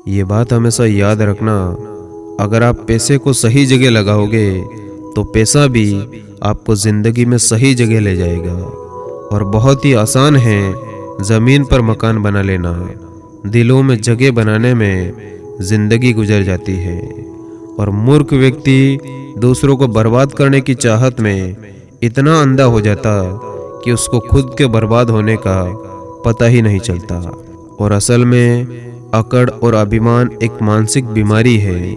ये बात हमेशा याद रखना, अगर आप पैसे को सही जगह लगाओगे तो पैसा भी आपको ज़िंदगी में सही जगह ले जाएगा। और बहुत ही आसान है ज़मीन पर मकान बना लेना, दिलों में जगह बनाने में ज़िंदगी गुजर जाती है। और मूर्ख व्यक्ति दूसरों को बर्बाद करने की चाहत में इतना अंधा हो जाता कि उसको खुद के बर्बाद होने का पता ही नहीं चलता। और असल में अकड़ और अभिमान एक मानसिक बीमारी है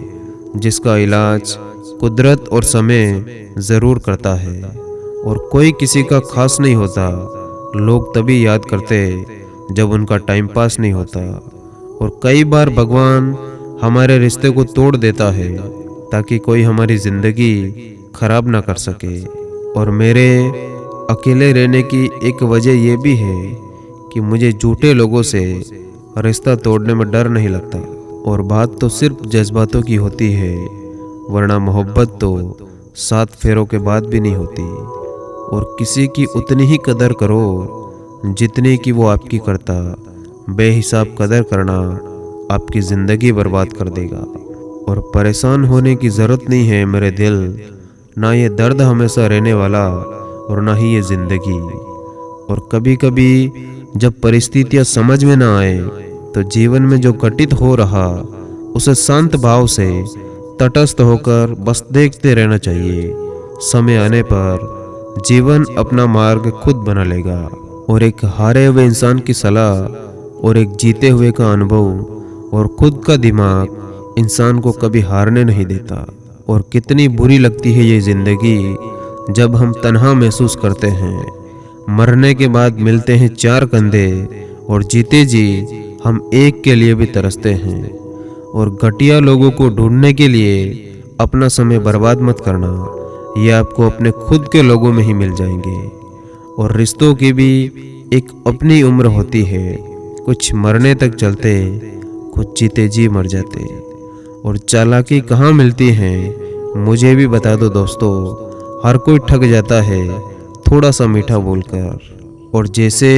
जिसका इलाज कुदरत और समय ज़रूर करता है। और कोई किसी का खास नहीं होता, लोग तभी याद करते जब उनका टाइम पास नहीं होता। और कई बार भगवान हमारे रिश्ते को तोड़ देता है ताकि कोई हमारी ज़िंदगी खराब ना कर सके। और मेरे अकेले रहने की एक वजह यह भी है कि मुझे झूठे लोगों से रिश्ता तोड़ने में डर नहीं लगता। और बात तो सिर्फ जज्बातों की होती है, वरना मोहब्बत तो 7 फेरों के बाद भी नहीं होती। और किसी की उतनी ही कदर करो जितनी कि वो आपकी करता। बेहिसाब कदर करना आपकी ज़िंदगी बर्बाद कर देगा। और परेशान होने की ज़रूरत नहीं है मेरे दिल, ना ये दर्द हमेशा रहने वाला और ना ही ये ज़िंदगी। और कभी कभी जब परिस्थितियाँ समझ में ना आए तो जीवन में जो घटित हो रहा उसे शांत भाव से तटस्थ होकर बस देखते रहना चाहिए। समय आने पर जीवन अपना मार्ग खुद बना लेगा। और एक हारे हुए इंसान की सलाह और एक जीते हुए का अनुभव और खुद का दिमाग इंसान को कभी हारने नहीं देता। और कितनी बुरी लगती है ये ज़िंदगी जब हम तन्हा महसूस करते हैं। मरने के बाद मिलते हैं 4 कंधे और जीते जी हम एक के लिए भी तरसते हैं। और घटिया लोगों को ढूंढने के लिए अपना समय बर्बाद मत करना, ये आपको अपने खुद के लोगों में ही मिल जाएंगे। और रिश्तों की भी एक अपनी उम्र होती है, कुछ मरने तक चलते, कुछ जीते जी मर जाते। और चालाकी कहाँ मिलती है मुझे भी बता दो दोस्तों, हर कोई ठग जाता है थोड़ा सा मीठा बोलकर। और जैसे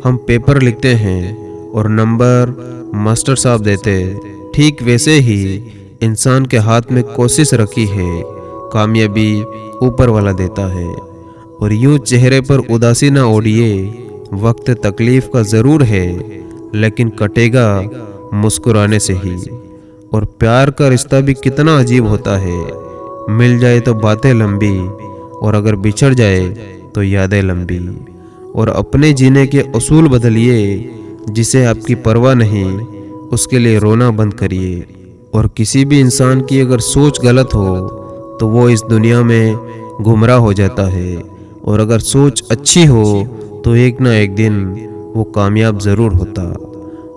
हम पेपर लिखते हैं और नंबर मास्टर साहब देते, ठीक वैसे ही इंसान के हाथ में कोशिश रखी है, कामयाबी ऊपर वाला देता है। और यूं चेहरे पर उदासी ना ओढ़िए, वक्त तकलीफ का ज़रूर है लेकिन कटेगा मुस्कुराने से ही। और प्यार का रिश्ता भी कितना अजीब होता है, मिल जाए तो बातें लंबी और अगर बिछड़ जाए तो यादें लंबी। और अपने जीने के उसूल बदलिए, जिसे आपकी परवाह नहीं उसके लिए रोना बंद करिए। और किसी भी इंसान की अगर सोच गलत हो तो वो इस दुनिया में गुमराह हो जाता है, और अगर सोच अच्छी हो तो एक ना एक दिन वो कामयाब ज़रूर होता।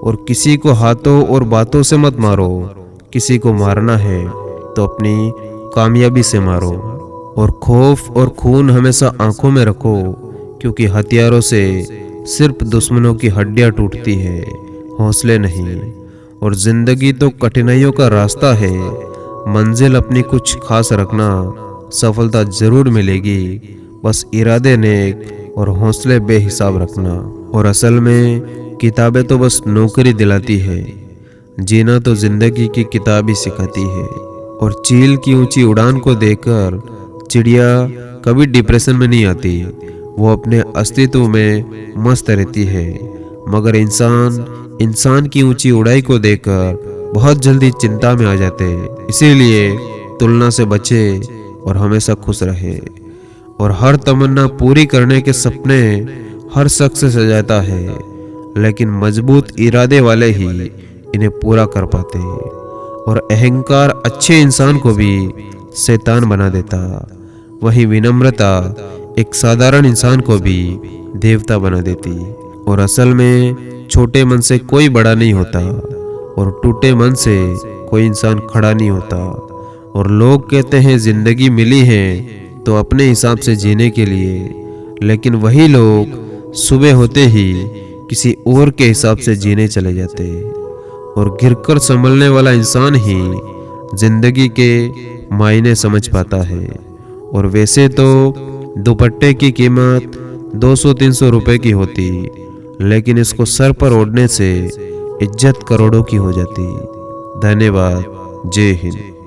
और किसी को हाथों और बातों से मत मारो, किसी को मारना है तो अपनी कामयाबी से मारो। और खौफ और खून हमेशा आंखों में रखो, क्योंकि हथियारों से सिर्फ दुश्मनों की हड्डियां टूटती है, हौसले नहीं। और ज़िंदगी तो कठिनाइयों का रास्ता है, मंजिल अपनी कुछ खास रखना, सफलता ज़रूर मिलेगी, बस इरादे नेक और हौसले बेहिसाब रखना। और असल में किताबें तो बस नौकरी दिलाती है, जीना तो ज़िंदगी की किताब ही सिखाती है। और चील की ऊंची उड़ान को देखकर चिड़िया कभी डिप्रेशन में नहीं आती, वो अपने अस्तित्व में मस्त रहती है। मगर इंसान की ऊंची उड़ाई को देखकर बहुत जल्दी चिंता में आ जाते हैं। इसीलिए तुलना से बचे और हमेशा खुश रहे। और हर तमन्ना पूरी करने के सपने हर शख्स सजाता है, लेकिन मजबूत इरादे वाले ही इन्हें पूरा कर पाते हैं। और अहंकार अच्छे इंसान को भी शैतान बना देता, वही विनम्रता एक साधारण इंसान को भी देवता बना देती। और असल में छोटे मन से कोई बड़ा नहीं होता, और टूटे मन से कोई इंसान खड़ा नहीं होता। और लोग कहते हैं जिंदगी मिली है तो अपने हिसाब से जीने के लिए, लेकिन वही लोग सुबह होते ही किसी और के हिसाब से जीने चले जाते। और गिरकर संभलने वाला इंसान ही जिंदगी के मायने समझ पाता है। और वैसे तो दुपट्टे की कीमत 200-300 रुपए की होती, लेकिन इसको सर पर ओढ़ने से इज्जत करोड़ों की हो जाती। धन्यवाद। जय हिंद।